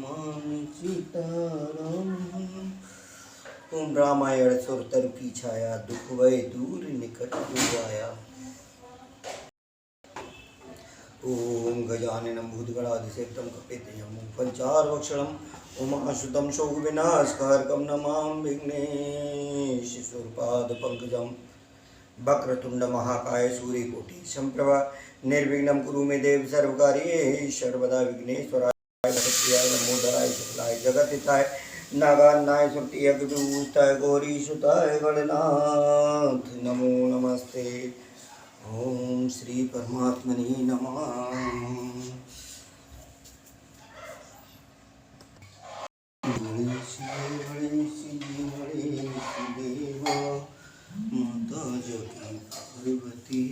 नमामि सीताराम। ओम रामायण सुरतर की छाया, दुख भय दूर निकट हो आया। ओम गजाननं भूतगणाधिसेवितं कपितजं पंचार्वक्षणं उमासुतं शोकविनाशकारकं नमामि विघ्नेश्वरपादपङ्कजं। वक्रतुंड महाकाय सूर्यकोटि संप्रभा निर्विघ्नं कुरु मे देव सर्वकार्येषु सर्वदा। विघ्नेश्वराय नमोदराय शुक्लाय जगत्हिताय नागान्नाय सुरतीयज्ञदूताय गौरीसुताय गणनाथ नमो नमस्ते। ओम श्री परमात्मने नमः। माता जगती पार्वती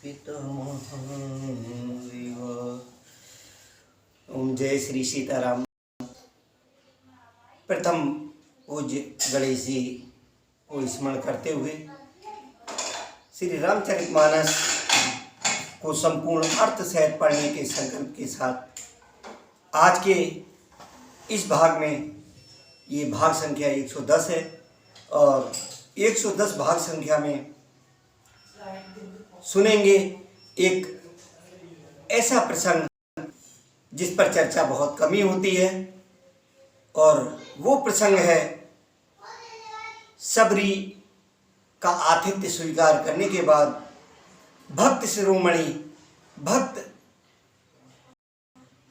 पिता महादेव। ओम जय श्री सीताराम। प्रथम पूज्य गणेश जी को स्मरण करते हुए श्री रामचरितमानस को संपूर्ण अर्थ सहित पढ़ने के संकल्प के साथ आज के इस भाग में, ये भाग संख्या 110 है और 110 भाग संख्या में सुनेंगे एक ऐसा प्रसंग जिस पर चर्चा बहुत कमी होती है, और वो प्रसंग है सबरी का आतिथ्य स्वीकार करने के बाद भक्त शिरोमणि भक्त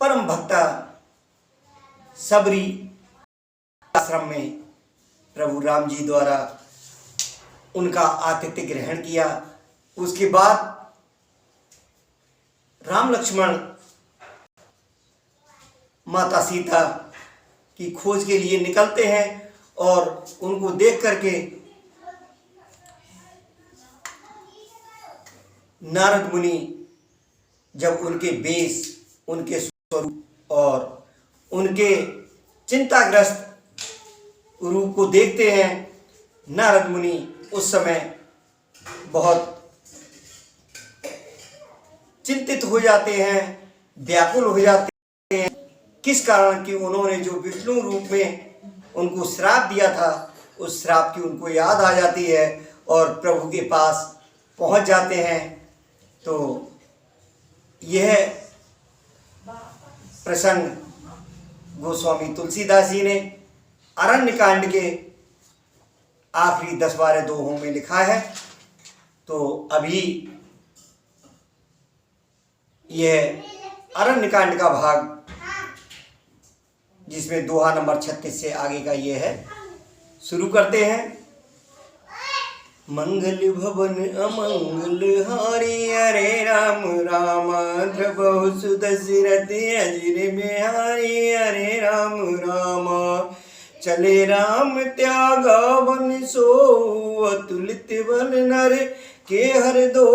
परम भक्ता सबरी आश्रम में प्रभु राम जी द्वारा उनका आतिथ्य ग्रहण किया। उसके बाद राम लक्ष्मण माता सीता की खोज के लिए निकलते हैं और उनको देख करके नारद मुनि जब उनके वेश, उनके स्वरूप और उनके चिंताग्रस्त रूप को देखते हैं, नारद मुनि उस समय बहुत चिंतित हो जाते हैं, व्याकुल हो जाते हैं। किस कारण कि उन्होंने जो विष्णु रूप में उनको श्राप दिया था, उस श्राप की उनको याद आ जाती है और प्रभु के पास पहुंच जाते हैं। तो यह प्रसंग गोस्वामी तुलसीदास जी ने अरण्य कांड के आखिरी 10-12 दोहों में लिखा है। तो अभी यह अरण्य कांड का भाग, जिसमें दोहा नंबर 36 से आगे का ये है, शुरू करते हैं। मंगल भवन अमंगल हारी, हरे राम राम द्रबहु सुदशरथ अजिर बिहारी। हरे राम राम चले राम त्यागा वन सो, अतुलित बल नर के हर दो।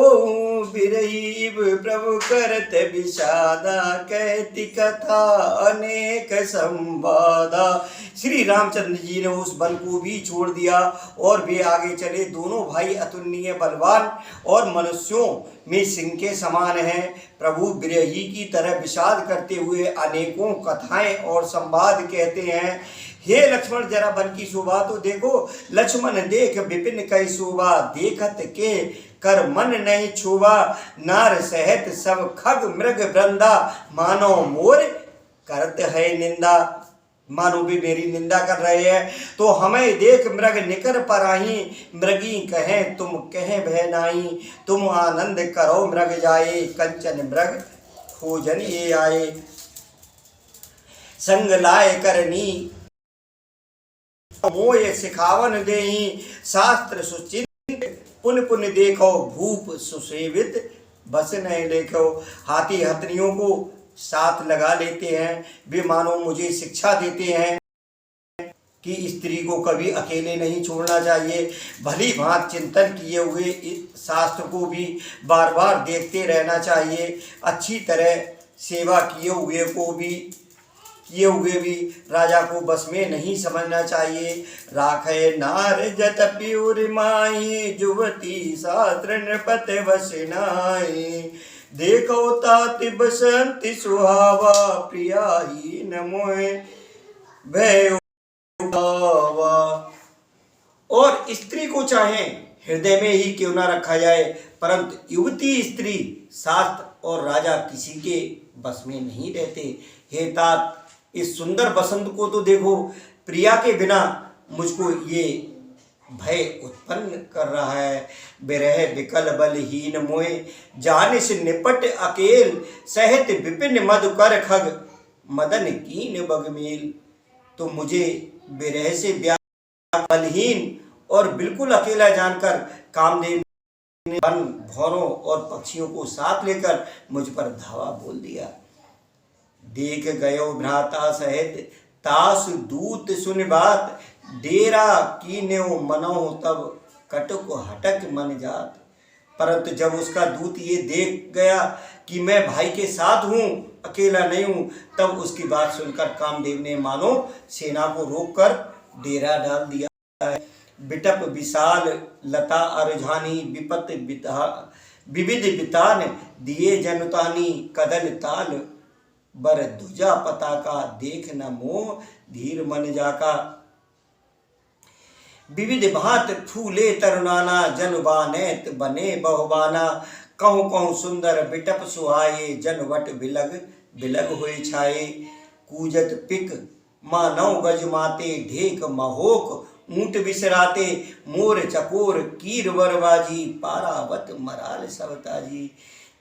बिरहीब प्रभु करत विषादा, कहती कथा अनेक संवादा। श्री रामचंद्र जी ने उस वन को भी छोड़ दिया और वे आगे चले। दोनों भाई अतुलनीय बलवान और मनुष्यों में सिंह के समान हैं। प्रभु बिरही की तरह विषाद करते हुए अनेकों कथाएं और संवाद कहते हैं। हे लक्ष्मण जरा वन की शोभा तो देखो, लक्ष्मण देख विपिन कई शोभा। देखत के कर मन नहीं छुबा, नार सहित सब खग मृग वृंदा। मानो मोर करत है निंदा, मानो भी मेरी निंदा कर रहे हैं। तो हमें देख मृग निकर पराही, मृगी कहे तुम कहे भय नाही। तुम आनंद करो मृग जाए, कंचन मृग खोजन ये आए। संग लाए करनी मोय सिखावन देही, शास्त्र सुचिंत पुन पुन देखो। भूप सुसेवित बस नहीं देखो। हाथी हथनियों को साथ लगा लेते हैं। वे मानो मुझे शिक्षा देते हैं कि स्त्री को कभी अकेले नहीं छोड़ना चाहिए। भली भांत चिंतन किए हुए शास्त्र को भी बार बार देखते रहना चाहिए। अच्छी तरह सेवा किए हुए भी राजा को बस में नहीं समझना चाहिए। राखे नार जत प्यूर माही, जुवती शास्त्र नृपत वस नाई। देखो ताति बसंती सुहावा, प्रिया ही न मोहे भय उठावा। और स्त्री को चाहे हृदय में ही क्यों ना रखा जाए, परंतु युवती स्त्री शास्त्र और राजा किसी के बस में नहीं रहते। हे तात, इस सुंदर बसंत को तो देखो, प्रिया के बिना मुझको ये भय उत्पन्न कर रहा है। बिरह विकल बलहीन मोहे, जान से निपट अकेल, सहित विपिन मधुकर खग, मदन कीन बगमेल। तो मुझे बिरह से बलहीन और बिल्कुल अकेला जानकर कामदेव ने वन भौरों और पक्षियों को साथ लेकर मुझ पर धावा बोल दिया। देख गयो भ्राता सहित तास दूत सुन बात, डेरा कीन्यो मनो तब कटुक हटक मन जात। परंतु जब उसका दूत ये देख गया कि मैं भाई के साथ हूँ, अकेला नहीं हूँ, तब उसकी बात सुनकर कामदेव ने मानो सेना को रोककर डेरा डाल दिया है। बिटप विशाल लता अरझानी, विपत विविध बितान, दिए जनुतानी कदल ताल, बर ध्वजा पताका, देख न मोह धीर मन जाका। विविध भांत फूले तरुणाना, जनबानैत बने बहुबाना, कहूँ कहूँ सुंदर बिटप सुहाए, जनवट बिलग बिलग हुए छाए। कूजत पिक मानव गज माते, ढेक महोक ऊंट बिसराते, मोर चकोर कीर बरबाजी, पारावत मराल सबताजी।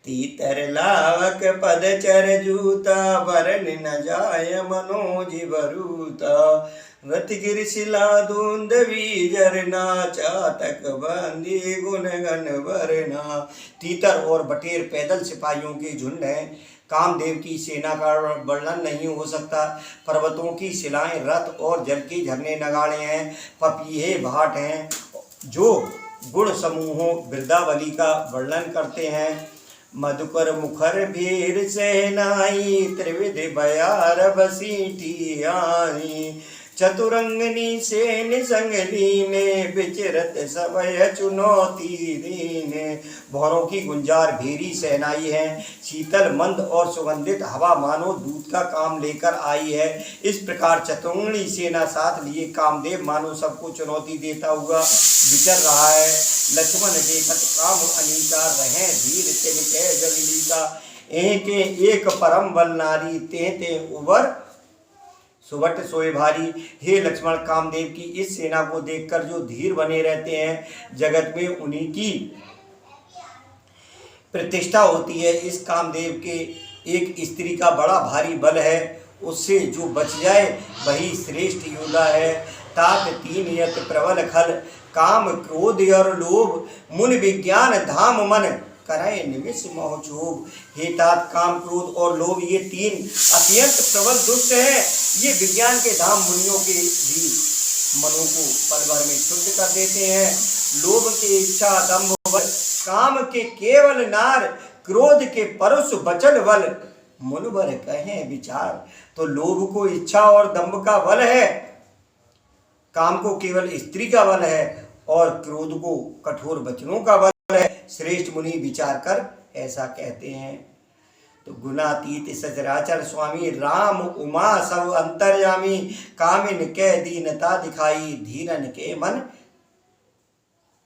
तीतर लावक पद चर जूता, बरन न जाय मनोज बरूता, रथ गिर शिला धुंधवी झरना, चातक बंदी गुण गण वरना। तीतर और बटेर पैदल सिपाहियों के झुंड हैं। कामदेव की सेना का वर्णन नहीं हो सकता। पर्वतों की शिलाएं रथ और जल के झरने नगाड़े हैं, पपीहे भाट हैं जो गुण समूहों वृंदावली का वर्णन करते हैं। मधुकर मुखर भीर सेनाई, त्रिविध बयार बसीठी आई, चतुरंगनी सेन संगली ने, विचरत समय चुनौती दीने। भौरों की गुंजार भेरी सेनाई है, शीतल मंद और सुगंधित हवा मानो दूध का काम लेकर आई है। इस प्रकार चतुरंगनी सेना साथ लिए कामदेव मानो सबको चुनौती देता हुआ विचर रहा है। लक्ष्मण देखत काम अनीता, रहे धीर तिनके जगलीका, एक परम बल नारी, ते उबर सुबट सोए भारी। हे लक्ष्मण, कामदेव की इस सेना को देखकर जो धीर बने रहते हैं, जगत में उन्हीं की प्रतिष्ठा होती है। इस कामदेव के एक स्त्री का बड़ा भारी बल है, उससे जो बच जाए वही श्रेष्ठ योद्धा है। तात तीन यत प्रबल खल, काम क्रोध और लोभ, मुन विज्ञान धाम मन, करे निमिष मोह क्षोभ। हे तात, काम क्रोध और लोभ ये तीन अत्यंत प्रबल दुष्ट हैं। ये विज्ञान के धाम मुनियों के भी मनों को पल भर में शुद्ध कर देते हैं। लोभ के इच्छा दंभ बल, काम के केवल नार, क्रोध के परुष बचन बल, मुनवर कहें विचार। तो लोभ को इच्छा और दंभ का बल है, काम को केवल स्त्री का बल है, और क्रोध को कठोर वचनों का बल है। श्रेष्ठ मुनि विचार कर ऐसा कहते हैं। तो गुणातीत सचराचर स्वामी, राम उमा सब अंतर्यामी, कामिन के दीनता दिखाई, धीरन के मन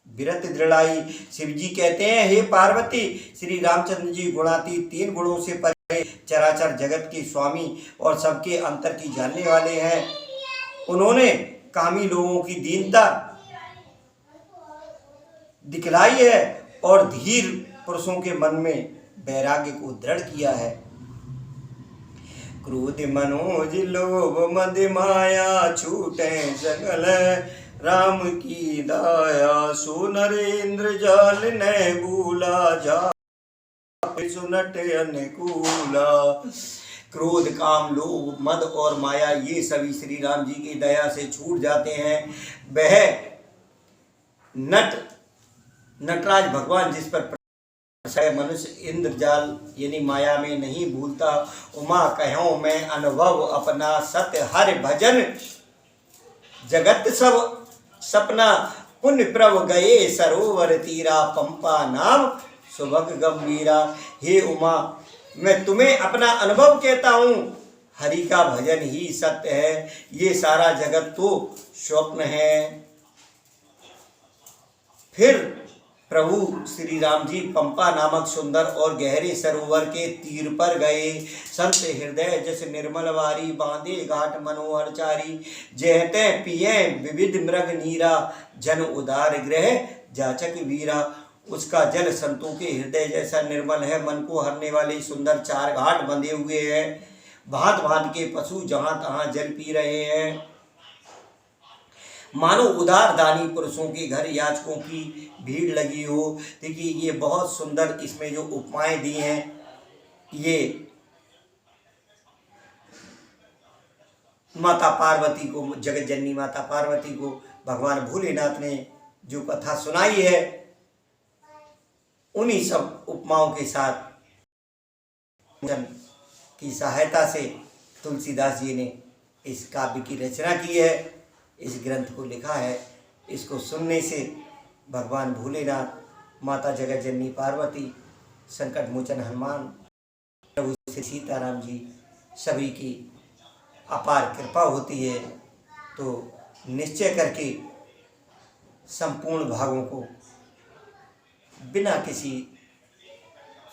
विरत दृढ़ाई। शिव जी कहते हैं, हे पार्वती, श्री रामचंद्र जी गुणातीत, तीन गुणों से परे, चराचर जगत के स्वामी और सबके अंतर की जानने वाले हैं। उन्होंने कामी लोगों की दीनता दिखलाई है और धीर पुरुषों के मन में वैराग्य को दृढ़ किया है। क्रोध मनोज लोभ मद माया, छूटे जंगल राम की दाया, सो नरेंद्र जाल ने भूला, जा सुनट अनुकूला। क्रोध काम लोभ मद और माया ये सभी श्री राम जी की दया से छूट जाते हैं। वह नटराज भगवान जिस पर मनुष्य इंद्रजाल यानी माया में नहीं भूलता। उमा कहो मैं अनुभव अपना, सत्य हर भजन जगत सब सपना, पुण्य प्रभ गए सरोवर तीरा, पंपा नाम सुभग गंभीरा। हे उमा, मैं तुम्हें अपना अनुभव कहता हूँ, हरि का भजन ही सत्य है, ये सारा जगत तो स्वप्न है। फिर प्रभु श्री राम जी पंपा नामक सुंदर और गहरे सरोवर के तीर पर गए। संत हृदय जस निर्मल वारी, बांधे घाट मनोहर चारी। जहते पिए विविध मृग नीरा, जन उदार गृह जाचक वीरा। उसका जल संतों के हृदय जैसा निर्मल है। मन को हरने वाले सुंदर 4 घाट बंधे हुए हैं। भांत भांत के पशु जहां तहां जल पी रहे हैं। मानो उदार दानी पुरुषों के घर याचकों की भीड़ लगी हो। देखिए ये बहुत सुंदर इसमें जो उपमाएं दी हैं, ये माता पार्वती को, जगत जननी माता पार्वती को भगवान भोलेनाथ ने जो कथा सुनाई है, उन्हीं सब उपमाओं के साथ की सहायता से तुलसीदास जी ने इस काव्य की रचना की है, इस ग्रंथ को लिखा है। इसको सुनने से भगवान भोलेनाथ, माता जगत जननी पार्वती, संकट मोचन हनुमान, प्रभु श्री सीताराम जी सभी की अपार कृपा होती है। तो निश्चय करके संपूर्ण भागों को बिना किसी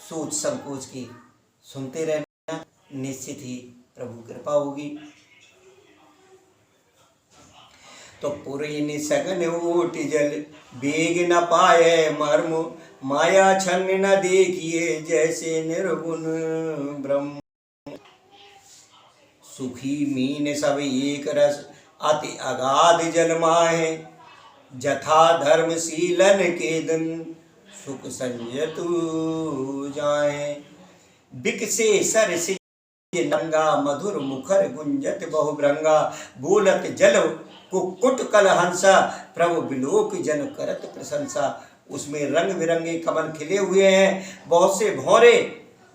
सोच संकोच की सुनते रहना, निश्चित ही प्रभु कृपा होगी। तो पुरीन सगन ऊट जल, बेग न पाए मर्म, माया छन्न न देखिए जैसे निर्गुण ब्रह्म। सुखी मीन सब एक रस, अति अगाध जल माहे, जथा धर्मशीलन के दिन सुख संयतु जाए। बिकसे सर से नंगा, मधुर मुखर गुंजत बहुभृंगा, बोलत जल कुक्कुट कल हंसा, प्रभु बिलोक जन करत प्रशंसा। उसमें रंग बिरंगे कमल खिले हुए हैं, बहुत से भौरे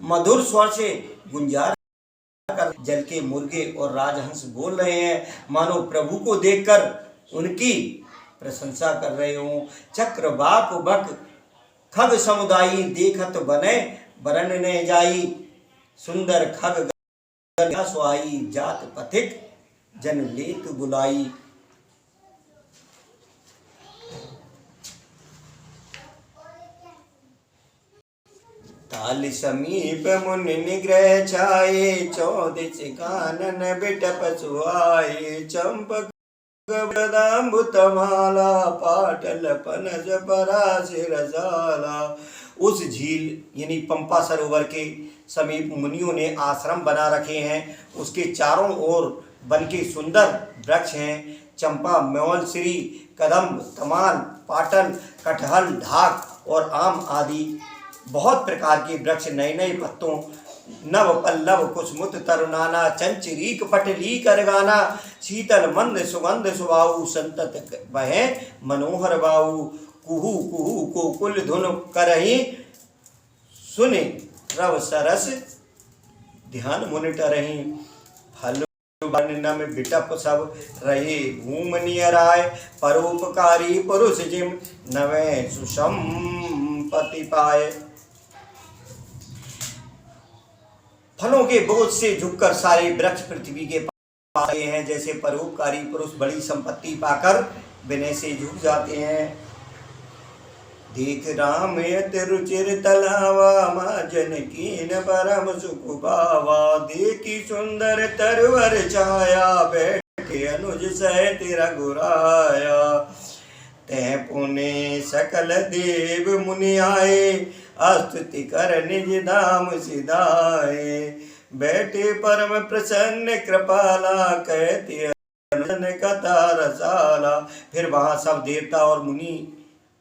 मधुर स्वर से गुंजार कर जल के मुर्गे और राजहंस बोल रहे हैं, मानो प्रभु को देखकर उनकी प्रशंसा कर रहे हों। चक्र बाप बक खग समुदायी, देखत बने बरन ने जाई, सुंदर खग सुहाई, जात पथिक जन लेत बुलाई। ताल समीप मुनि निग्रह छाये, 14 कानन बिटप सुहाये, चंपक बदाम्बुतमाला, पाटल पनज पराशर रसाला। उस झील यानी पंपा सरोवर के समीप मुनियों ने आश्रम बना रखे हैं। उसके चारों ओर वन के सुंदर वृक्ष हैं, चंपा, म्योल, श्री, कदम्ब, तमाल, पाटल, कटहल, ढाक और आम आदि बहुत प्रकार के वृक्ष नए नए पत्तों, नव पल्लव कुसमुत तरुनाना, चंचरीक पटली करगाना, शीतल मंद सुगंध सुबाऊ, संतत बहे मनोहर बाऊ। कुहू कुहू को कुल धुन करही, सुने रव सरस ध्यान मुनि टरही। फल वर्णन बिटप सब रहे, घूम नियराय, परोपकारी पुरुष जिम, नवे सुसंपत्ति पाए। फलों के बोझ से झुककर सारे वृक्ष पृथ्वी के पास आए हैं, जैसे परोपकारी पुरुष बड़ी संपत्ति पाकर विनय से झुक जाते हैं। देख राम यत रुचिर तलावा, माँ जनकी न परम सुख पावा, देखी सुंदर तरवर छाया, बैठे अनुज सहित रघुराया। तह पुने सकल देव मुनि आए, स्तुति कर निज धाम सिधाए, बैठे परम प्रसन्न कृपाला, कहते कथा रसाला। फिर वहां सब देवता और मुनि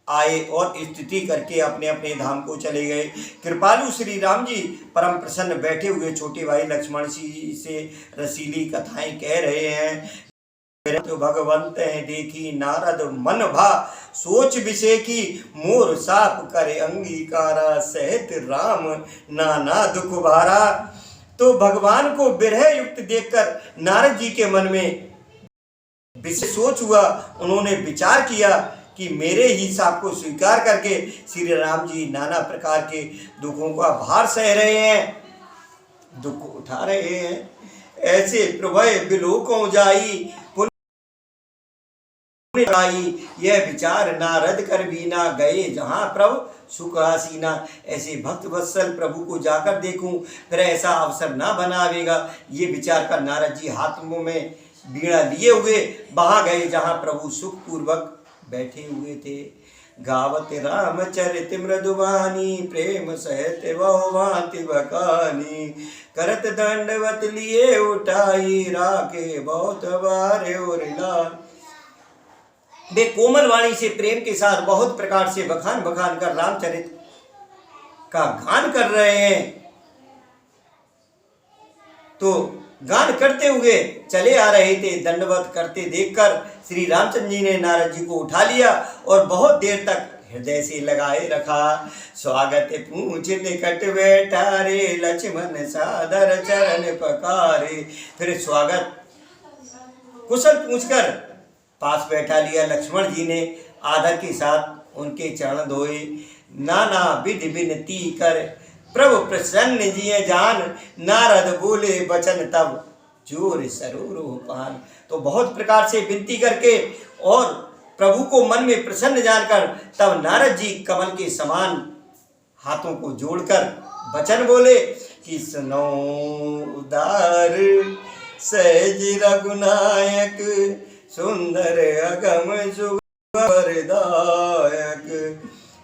आए और स्तुति करके अपने अपने धाम को चले गए। कृपालु श्री राम जी परम प्रसन्न बैठे हुए छोटे भाई लक्ष्मण जी से रसीली कथाएं कह रहे हैं। तो भगवंत है देखी नारद मन भा, सोच विषय की मोर साप करे अंगीकारा, सहित राम नाना दुख भारा। तो भगवान को विरह युक्त देखकर नारद जी के मन में विशेष सोच हुआ। उन्होंने विचार किया कि मेरे ही साप को स्वीकार करके श्री राम जी नाना प्रकार के दुखों का भार सह रहे हैं, दुख उठा रहे हैं। ऐसे प्रभय बिलोकों जाई यह विचार नारद कर भी ना गए जहां प्रभु सुख आसीना। ऐसे भक्त वत्सल प्रभु को जाकर देखूं, फिर ऐसा अवसर ना बनावेगा, ये विचार कर नारद जी हाथों में बीड़ा लिए हुए वहां गए जहां प्रभु सुख पूर्वक बैठे हुए थे। गावत रामचरित मृदुवानी प्रेम सहित बहु भांति बखानी, करत दंडवत लिए उठाई राखे बहुत बार और लाल। वे कोमल वाणी से प्रेम के साथ बहुत प्रकार से बखान बखान कर रामचरित का गान कर रहे हैं। तो गान करते हुए चले आ रहे थे, दंडवत करते देखकर श्री रामचंद्र जी ने नारद जी को उठा लिया और बहुत देर तक हृदय से लगाए रखा। स्वागत पूछ निकट बैठा रे लक्ष्मण सादर चरण पकारे। फिर स्वागत कुशल पूछकर पास बैठा लिया लक्ष्मण जी ने, आदर के साथ उनके चरण धोए। नाना विधि विनती कर प्रभु प्रसन्न जिये जान, नारद बोले वचन तब जोर सरोह पान। तो बहुत प्रकार से विनती करके और प्रभु को मन में प्रसन्न जानकर तब नारद जी कमल के समान हाथों को जोड़कर वचन बोले कि सुनो उदार सहज रघुनायक, सुंदर अगम सुवरदायक,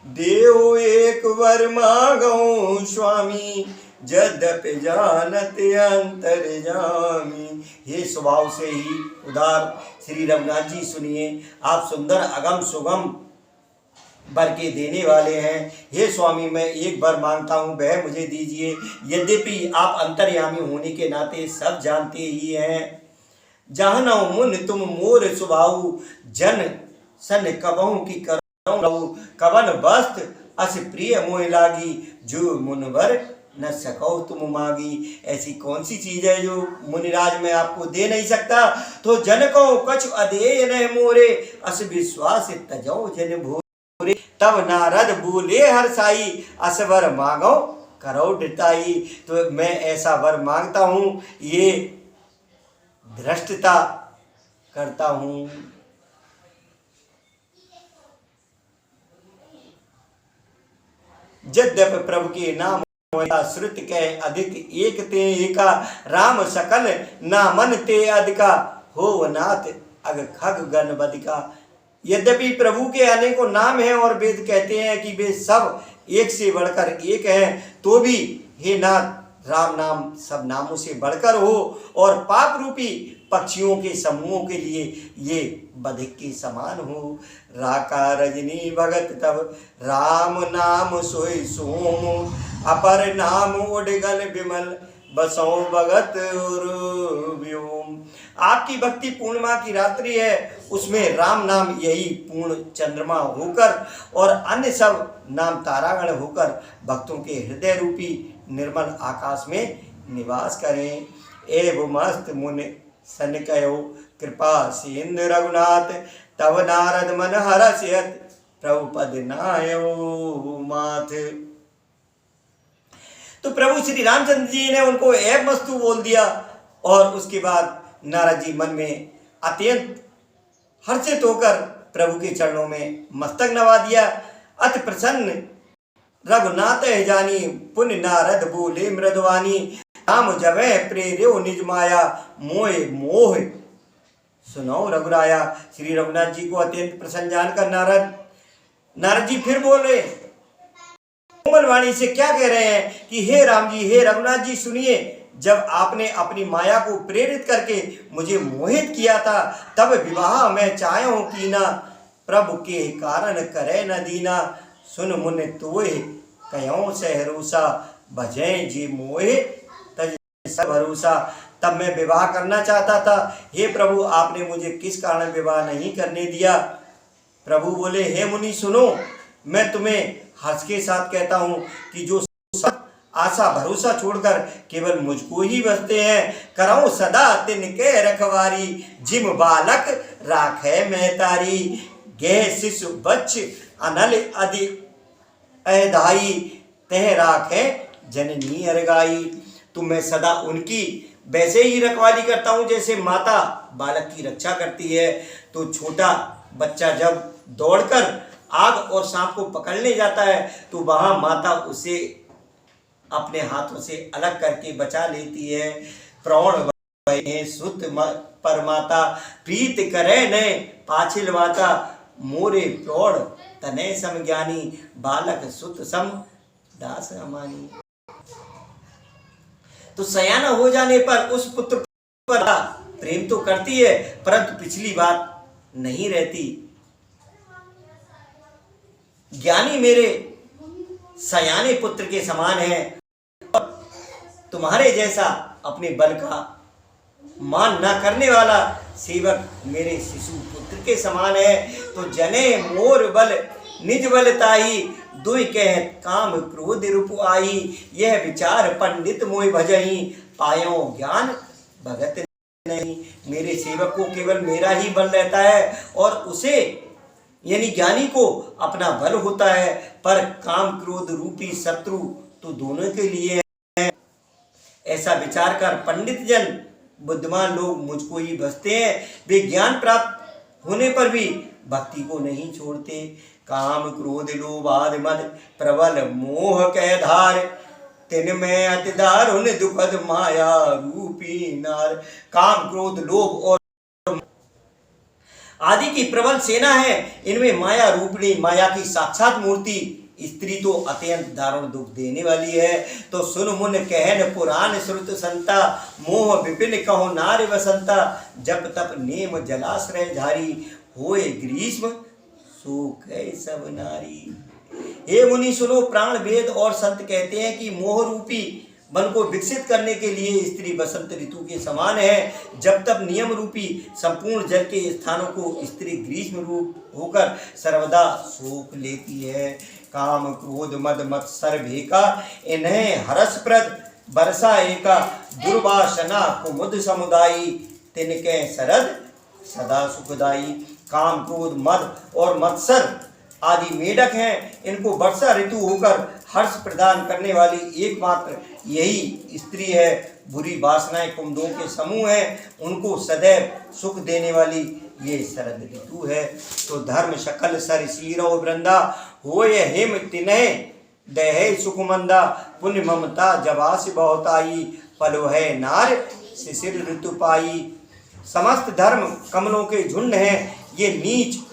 देव एक वर मांगो स्वामी, यद्यपि जानत अंतर जामी। हे स्वभाव से ही उदार श्री रघुनाथ जी सुनिए, आप सुंदर अगम सुगम वर के देने वाले हैं। हे स्वामी मैं एक वर मांगता हूँ, वह मुझे दीजिए। यद्यपि आप अंतर्यामी होने के नाते सब जानते ही हैं। जहनौ मुन तुम मोर सुभाऊ, जन सन कबहू की करऊ, कवन वस्त्र अस प्रिय मोह लागी, जो मुनवर न सको तुम मांगी। ऐसी कौन सी चीज है जो मुनिराज मैं आपको दे नहीं सकता। तो जन को कछु अदेय न मोरे, अस विश्वास तजौ जन भोरे। तब नारद बोले हर्षाई, अस वर मांगो करो डिताई। तो मैं ऐसा वर मांगता हूँ, ये धृष्टता करता हूँ। यद्यपि प्रभु के नाम श्रुत के अधिक एक ते एका, राम सकल नामन ते अधिका, हो नाथ अग खग गण बदिका। यद्यपि प्रभु के अनेकों नाम हैं और वेद कहते हैं कि वे सब एक से बढ़कर एक हैं, तो भी हे नाथ राम नाम सब नामों से बढ़कर हो और पाप रूपी पक्षियों के समूहों के लिए ये बधिक के समान हो। राका रजनी भगत तब राम नाम सोई सोम, अपर नाम उडगल विमल बसो भगत व्योम। आपकी भक्ति पूर्णिमा की रात्रि है, उसमें राम नाम यही पूर्ण चंद्रमा होकर और अन्य सब नाम तारागण होकर भक्तों के हृदय रूपी निर्मल आकाश में निवास करें। एवं मस्त मुनि सन कहो कृपा सिंधु रघुनाथ, तब नारद मन हरषयत प्रभु पद नायो माथ। तो प्रभु श्री रामचंद्र जी ने उनको एव मस्तु बोल दिया और उसके बाद नारद जी मन में अत्यंत हर्षित होकर प्रभु के चरणों में मस्तक नवा दिया। अति प्रसन्न रघुनाथ जानी, पुण्य नारद बोले मृदवानी, राम जबै प्रेर्यो निज माया, मोह मोह सुनो रघुराया। श्री रघुनाथ जी को अत्यंत प्रसन्न जानकर नारद जी फिर बोले कोमल वाणी से, क्या कह रहे हैं कि हे राम जी, हे रघुनाथ जी सुनिए, जब आपने अपनी माया को प्रेरित करके मुझे मोहित किया था, तब विवाह मैं चाहूं कीना, प्रभु के कारण करे न दीना। सुन मुन तोय कहो सहरूसा, भजै जी मोहे तज सब भरोसा। तब मैं विवाह करना चाहता था, हे प्रभु आपने मुझे किस कारण विवाह नहीं करने दिया। प्रभु बोले, हे मुनि सुनो, मैं तुम्हें हर्ष के साथ कहता हूँ कि जो सब आशा भरोसा छोड़कर केवल मुझको ही बसते हैं, कराऊं सदा तिनके रखवारी, जिम बालक राखे मैं तारी। गेह शिशु बच्च अनल अधि अधाई तह राखे जननी अरगाई। तो मैं सदा उनकी वैसे ही रखवाली करता हूँ जैसे माता बालक की रक्षा करती है। तो छोटा बच्चा जब दौड़कर आग और सांप को पकड़ने जाता है तो वहाँ माता उसे अपने हाथों से अलग करके बचा लेती है। प्राण सुत परमाता प्रीत करे न पाछिल माता मोरे प्रौढ़ तनय सम ज्ञानी बालक सुत सम दास अमानी। तो सयाना हो जाने पर उस पुत्र पर प्रेम तो करती है परंतु पिछली बात नहीं रहती। ज्ञानी मेरे सयाने पुत्र के समान है, तुम्हारे जैसा अपने बल का मान न करने वाला सेवक मेरे शिशु पुत्र के समान है। तो जने मोर बल निज बलताई दुई कह काम क्रोध रूप आई। यह विचार पंडित मोहि भजही पायो ज्ञान भगत नहीं। मेरे सेवक को केवल मेरा ही बल रहता है और उसे यानी ज्ञानी को अपना बल होता है, पर काम क्रोध रूपी शत्रु तो दोनों के लिए है। ऐसा विचार कर पंडित जन बुद्धिमान लोग मुझको ही भजते हैं। वे ज्ञान प्राप्त होने पर भी भक्ति को नहीं छोड़ते। काम क्रोध लोभ आदि मद प्रबल मोह कह धार तिन में अति दारुण दुखद माया रूपी नार। काम क्रोध लोभ और आदि की प्रबल सेना है, इनमें माया रूपणी माया की साक्षात मूर्ति स्त्री तो अत्यंत दारुण दुख देने वाली है। तो सुन मुन कहन पुराण श्रुत संता मोह विपिन कहो नार वसंता। जब तप नेम जलाश्रय झारी होए ग्रीष्म सुख सब नारी। हे मुनि सुनो, प्राण वेद और संत कहते हैं कि मोह रूपी मन को विकसित करने के लिए स्त्री बसंत ऋतु के समान है। जब तक नियम रूपी संपूर्ण जल के स्थानों को स्त्री ग्रीष्म रूप होकर सर्वदा सोख लेती है। काम क्रोध मद मत्सर भेका इन्हें हरसप्रद बरसा एका। दुर्वासना कुमुद समुदायी तिनके शरद सदा सुखदाई। काम क्रोध मद और मत्सर आदि मेढक हैं, इनको वर्षा ऋतु होकर हर्ष प्रदान करने वाली एकमात्र यही स्त्री है। बुरी वासनाएं कुमुदों के समूह हैं, उनको सदैव सुख देने वाली ये शरद ऋतु है। तो धर्म शकल सर शीरो वृंदा होय हिम तिन्हे दहे सुखमंदा। पुण्य ममता जवास बहुत आई पलो है नार शिशिर ऋतु पाई। समस्त धर्म कमलों के झुंड हैं, ये नीच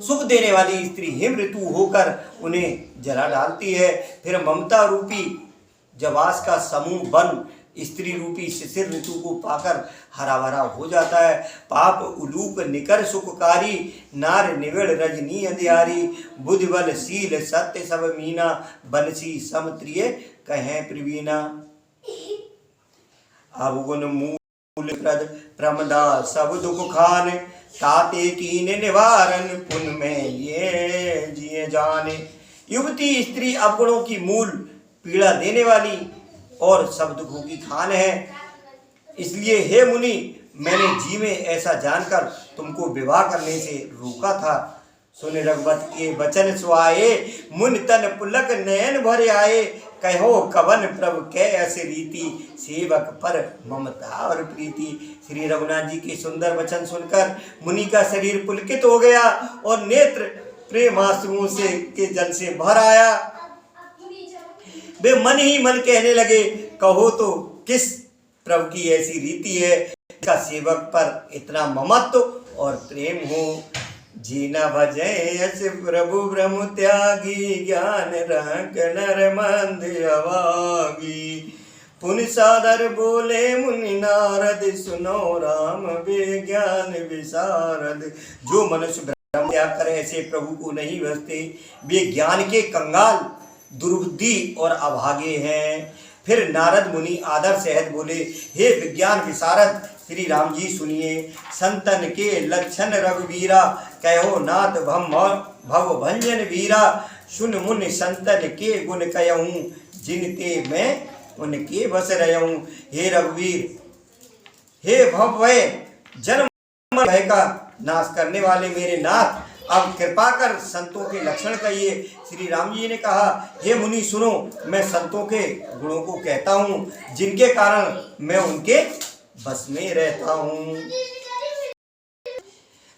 सुख देने वाली स्त्री हिम ऋतु होकर उन्हें जला डालती है। फिर ममता रूपी जवास का समूह बन स्त्री रूपी शिशिर ऋतु को पाकर हरा भरा हो जाता है। पाप उलूक निकर सुखकारी नार निविड़ रजनी अंधियारी। बुद्धि बल शील सत्य सब मीना बनसी समत्रिय कहें प्रवीणा। अवगुण मूल प्रद प्रमदा सब दुख खान ताते कीन निवारण पुन में ये जिए जाने। युवती स्त्री अवगुणों की मूल पीड़ा देने वाली और सब दुखों की खान है। इसलिए हे मुनि, मैंने जी में ऐसा जानकर तुमको विवाह करने से रोका था। सुन रघुवत के वचन सुहाए मुन तन पुलक नयन भर आए। कहो कवन प्रभु कै ऐसी रीति सेवक पर ममता और प्रीति। श्री रघुनाथ जी के सुंदर वचन सुनकर मुनि का शरीर पुलकित हो गया और नेत्र प्रेमाश्रुओं से के जल से भर आया। वे मन ही मन कहने लगे, कहो तो किस प्रभु की ऐसी रीति है जिसका सेवक पर इतना ममत्व और प्रेम हो। जीना भजे यश प्रभु ब्रह्म त्यागी ज्ञान रंक नर मंद अवागी। पुन सादर बोले मुनि नारद सुनो राम विज्ञान विशारद। जो मनुष्य ब्रह्म त्याग करे ऐसे प्रभु को नहीं भजते वे ज्ञान के कंगाल दुर्बुद्धि और अभागे हैं। फिर नारद मुनि आदर सहित बोले, हे विज्ञान विशारद श्री राम जी सुनिए। संतन के लक्षण रघुवीरा कहो नाथ भव भंजन वीरा। सुन मुन संतन के गुण कहूँ जिनते मैं उनके बस रहूँ। हे रघुवीर, हे भव जन्म भय का नाश करने वाले मेरे नाथ, अब कृपा कर संतों के लक्षण कहिए। श्री राम जी ने कहा, हे मुनि सुनो, मैं संतों के गुणों को कहता हूँ, जिनके कारण मैं उनके बस में रहता हूँ।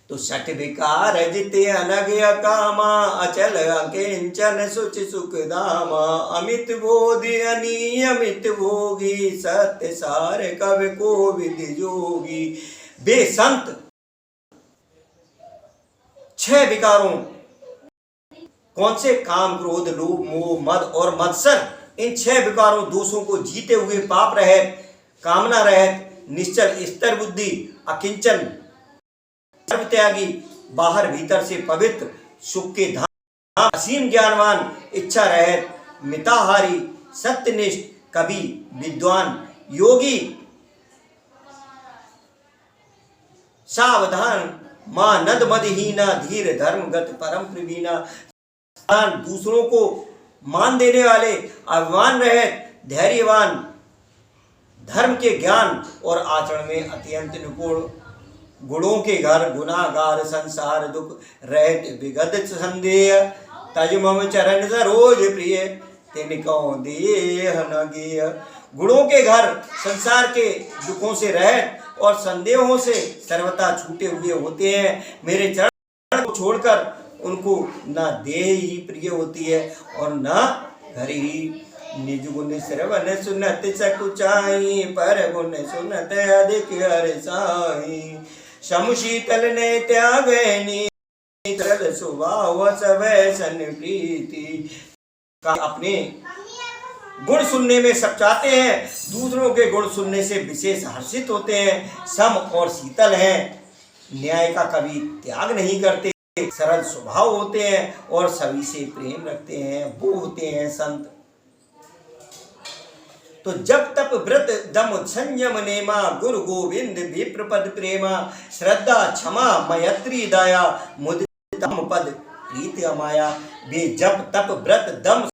तो षट विकार जिते अनग अकामा, अचल अकिंचन सुच सुख धामा, अमित बोधि अनियमित भोगी, सत्य सार कवि को विधि जोगी। बे संत, 6 विकारों, कौन से? काम, क्रोध, लोभ, मोह, मद और मत्सर, इन 6 विकारों दोषों को जीते हुए पाप रहित, कामना रहित, निश्चल स्तर बुद्धि, अकिंचन, सर्वत्यागी, बाहर भीतर से पवित्र, सुख के धाम, असीम ज्ञानवान, इच्छा रहित, मिताहारी, सत्यनिष्ठ, कवि, विद्वान, योगी, सावधान, मानद मदहीना, धीर धर्मगत परम प्रवीणा, दूसरों को मान देने वाले, अभिमान रहित, धैर्यवान, धर्म के ज्ञान और आचरण में अत्यंत निपुण, गुणों के घर, गुनागार, संसार दुख रहित, विगत संदेह, तज मम चरण सरोज प्रिय, तिनको देह न गेय। गुणों के घर, संसार के दुखों से रहित और संदेहों से सर्वथा छूटे हुए होते हैं। मेरे चरण को छोड़कर उनको न देह ही प्रिय होती है और न घर ही। निज गुण श्रवण सुनत सकुचाई, पर गुण सुनत अधिक हर्षाई। समुशीतल ने त्याग नीतल स्वभाव सब सन प्रीति। अपने गुण सुनने में सब चाहते हैं, दूसरों के गुण सुनने से विशेष हर्षित होते हैं, सम और शीतल हैं, न्याय का कभी त्याग नहीं करते, सरल स्वभाव होते हैं और सभी से प्रेम रखते हैं, वो होते हैं संत। तो जब तप व्रत दम संयम नेमा, गुरु गोविंद विप्र पद प्रेमा, श्रद्धा क्षमा मैत्री दया, मुदितम पद प्रीति अमाया। वे जब तप व्रत दम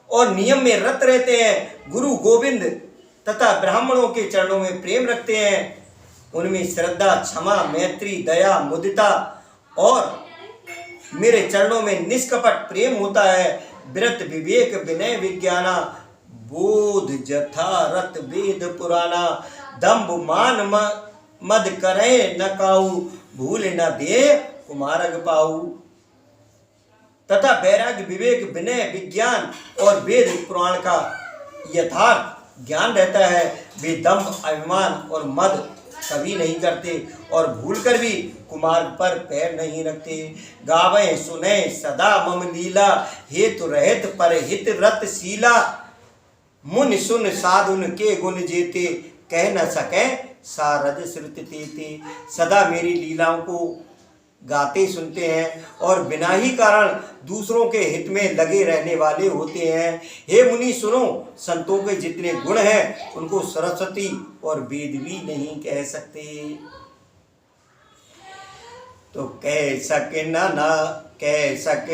और नियम में रत रहते हैं, गुरु गोविंद तथा ब्राह्मणों के चरणों में प्रेम रखते हैं, उनमें श्रद्धा क्षमा मैत्री दया मुदिता और मेरे चरणों में निष्कपट प्रेम होता है। व्रत विवेक विनय विज्ञाना, बोध जथा रत वेद पुराना, दम्भ मान मद करे न काऊ, भूल न दे कुमारग पाऊ। तथा वैराग्य विवेक विनय विज्ञान और वेद पुराण का यथार्थ ज्ञान रहता है। वे दम्भ अभिमान और मद कभी नहीं करते और भूलकर भी कुमार्ग पर पैर नहीं रखते। गावें सुने सदा मम लीला, हेतु रहित पर हित रत शीला, मुन सुन साधुन के गुण जेते, कह न सके सारद श्रुति तेते। सदा मेरी लीलाओं को गाते सुनते हैं और बिना ही कारण दूसरों के हित में लगे रहने वाले होते हैं। हे मुनि सुनो, संतों के जितने गुण हैं उनको सरस्वती और वेद भी नहीं कह सकते। तो कह सके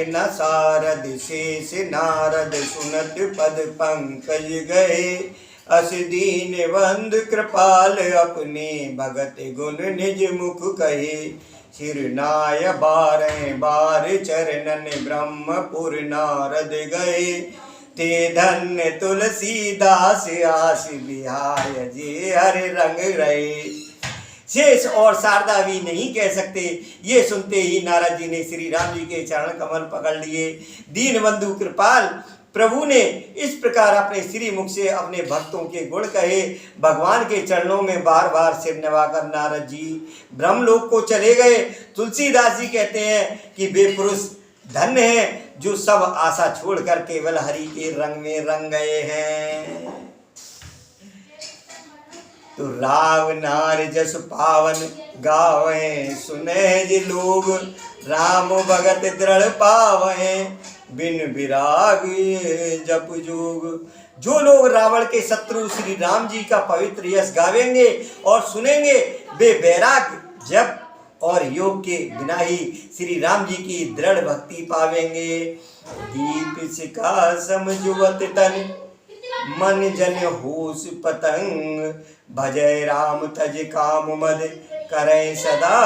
न सारद शेष नारद, सुनत पद पंकज गए, अस दीन बंधु कृपाल, अपने भगत गुण निज मुख कहे। शिरनाय बारह बार चरणन, ब्रह्मपुर नारद गए, ते धन्य तुलसीदास, आस बिहाय जे हरे रंग रहे। शेष और शारदा भी नहीं कह सकते। ये सुनते ही नारद जी ने श्री राम जी के चरण कमल पकड़ लिए। दीन बंधु कृपाल प्रभु ने इस प्रकार अपने श्री मुख से अपने भक्तों के गुण कहे। भगवान के चरणों में बार बार सिर नवाकर नारद जी ब्रह्मलोक को चले गए। तुलसीदास जी कहते हैं कि वे पुरुष धन्य हैं जो सब आशा छोड़कर केवल हरि के रंग में रंग गए हैं। तो राव नार जस पावन, गावें सुने जे लोग, राम भगत दृढ़ पावें, बिन विराग जप जोग। जो लोग रावण के शत्रु श्री राम जी का पवित्र यश गावेंगे और सुनेंगे, वे वैराग जप और योग के बिना ही श्री राम जी की दृढ़ भक्ति पावेंगे। दीप शिखा समझुवत तन, मन जन होश पतंग, भजय राम तज काम मद, करे सदा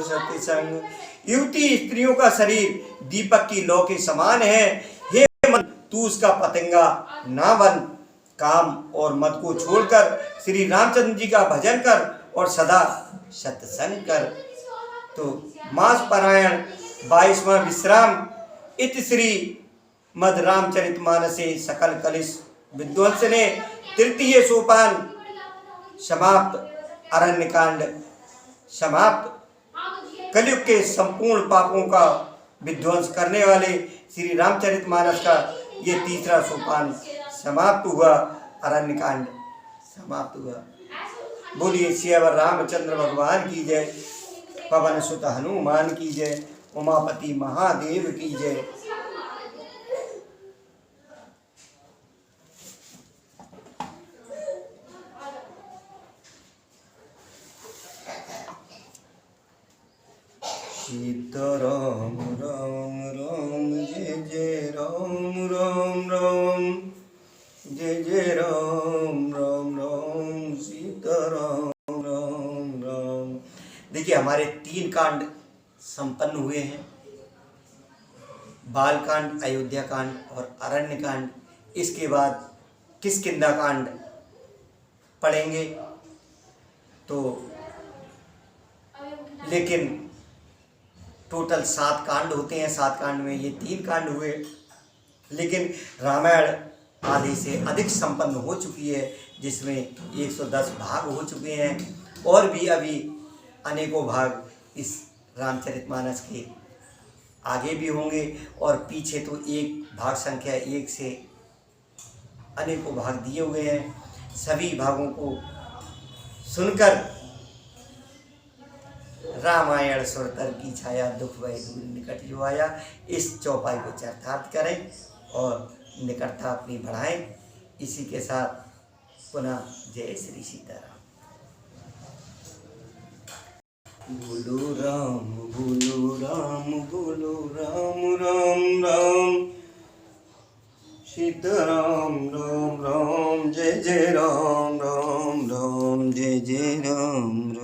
सत्संग। युवती स्त्रियों का शरीर दीपक की लौ के समान है। हे मन, तू उसका पतंगा ना बन। काम और मद को छोड़कर श्री रामचंद्र जी का भजन कर और सदा सत्संग कर। तो मास पारायण 22वां विश्राम इत श्री मद रामचरितमानसे सकल कलिश विध्वंस ने तृतीय सोपान समाप्त। अरण्यकांड समाप्त। कलयुग के संपूर्ण पापों का विध्वंस करने वाले श्री रामचरितमानस का ये तीसरा सोपान समाप्त हुआ। अरण्यकांड समाप्त हुआ। बोलिए सियावर रामचंद्र भगवान की जय, पवन सुत हनुमान की जय, उमापति महादेव की जय। सीताराम राम राम जय जय राम राम राम, जय जय राम राम राम, सीताराम राम राम। देखिए हमारे 3 कांड संपन्न हुए हैं, बालकांड, अयोध्या कांड और अरण्य कांड। इसके बाद किष्किंधा कांड पढ़ेंगे। तो लेकिन टोटल 7 कांड होते हैं। 7 कांड में ये 3 कांड हुए, लेकिन रामायण आधे से अधिक संपन्न हो चुकी है, जिसमें 110 भाग हो चुके हैं और भी अभी अनेकों भाग इस रामचरितमानस के आगे भी होंगे। और पीछे तो एक भाग संख्या 1 से अनेकों भाग दिए हुए हैं। सभी भागों को सुनकर रामायण सुरतर की छाया, दुख वह दूर निकट जो आया, इस चौपाई को चरितार्थ करें और निकटता अपनी बढ़ाएं। इसी के साथ पुनः जय श्री सीताराम। बोलो राम बोलो राम बोलो राम राम राम, सीताराम राम राम, जय जय राम राम राम, जय जय राम।